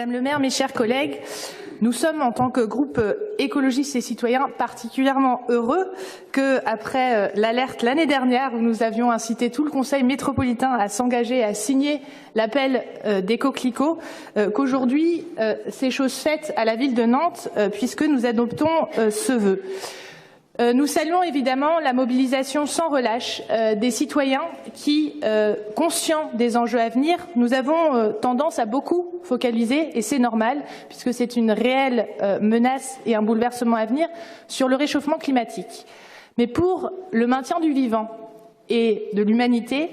Madame le maire, mes chers collègues, nous sommes en tant que groupe écologiste et citoyen particulièrement heureux qu'après l'alerte l'année dernière où nous avions incité tout le conseil métropolitain à s'engager à signer l'appel des coquelicots, qu'aujourd'hui c'est chose faite à la ville de Nantes puisque nous adoptons ce vœu. Nous saluons évidemment la mobilisation sans relâche des citoyens qui, conscients des enjeux à venir, nous avons tendance à beaucoup focaliser, et c'est normal, puisque c'est une réelle menace et un bouleversement à venir, sur le réchauffement climatique. Mais pour le maintien du vivant et de l'humanité,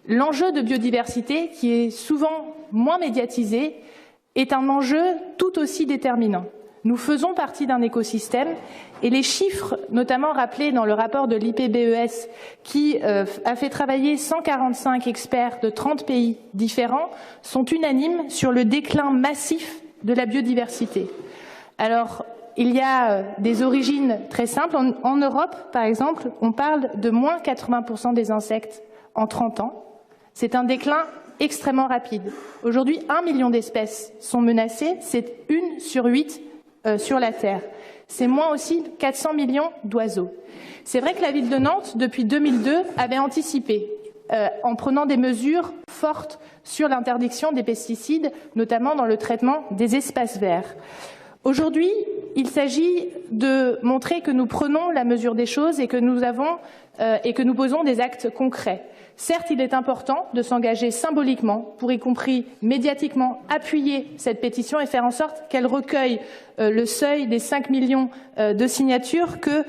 l'enjeu de biodiversité, qui est souvent moins médiatisé, est un enjeu tout aussi déterminant. Nous faisons partie d'un écosystème et les chiffres, notamment rappelés dans le rapport de l'IPBES, qui a fait travailler 145 experts de 30 pays différents, sont unanimes sur le déclin massif de la biodiversité. Alors, il y a des origines très simples. En Europe, par exemple, on parle de moins 80% des insectes en 30 ans. C'est un déclin extrêmement rapide. Aujourd'hui, 1 million d'espèces sont menacées, c'est 1 sur 8 sur la Terre. C'est moins aussi 400 millions d'oiseaux. C'est vrai que la ville de Nantes, depuis 2002, avait anticipé en prenant des mesures fortes sur l'interdiction des pesticides, notamment dans le traitement des espaces verts. Aujourd'hui, il s'agit de montrer que nous prenons la mesure des choses et que nous posons des actes concrets. Certes, il est important de s'engager symboliquement pour, y compris médiatiquement, appuyer cette pétition et faire en sorte qu'elle recueille le seuil des 5 millions de signatures que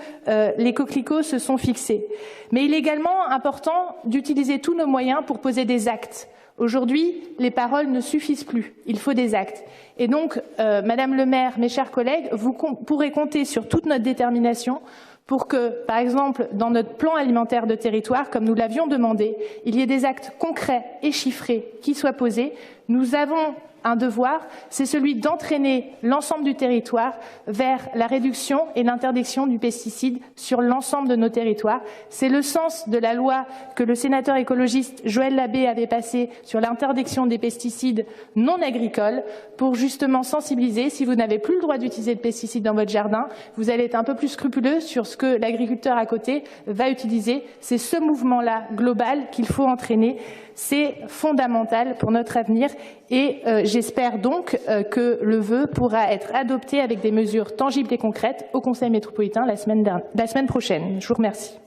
les coquelicots se sont fixés. Mais il est également important d'utiliser tous nos moyens pour poser des actes. Aujourd'hui, les paroles ne suffisent plus, il faut des actes. Et donc, Madame le maire, mes chers collègues, vous pourrez compter sur toute notre détermination pour que, par exemple, dans notre plan alimentaire de territoire, comme nous l'avions demandé, il y ait des actes concrets et chiffrés qui soient posés. Nous avons un devoir, c'est celui d'entraîner l'ensemble du territoire vers la réduction et l'interdiction du pesticide sur l'ensemble de nos territoires. C'est le sens de la loi que le sénateur écologiste Joël Labbé avait passée sur l'interdiction des pesticides non agricoles pour justement sensibiliser. Si vous n'avez plus le droit d'utiliser de pesticides dans votre jardin, vous allez être un peu plus scrupuleux sur ce que l'agriculteur à côté va utiliser. C'est ce mouvement-là global qu'il faut entraîner. C'est fondamental pour notre avenir et j'espère donc que le vœu pourra être adopté avec des mesures tangibles et concrètes au Conseil métropolitain la semaine prochaine. Je vous remercie.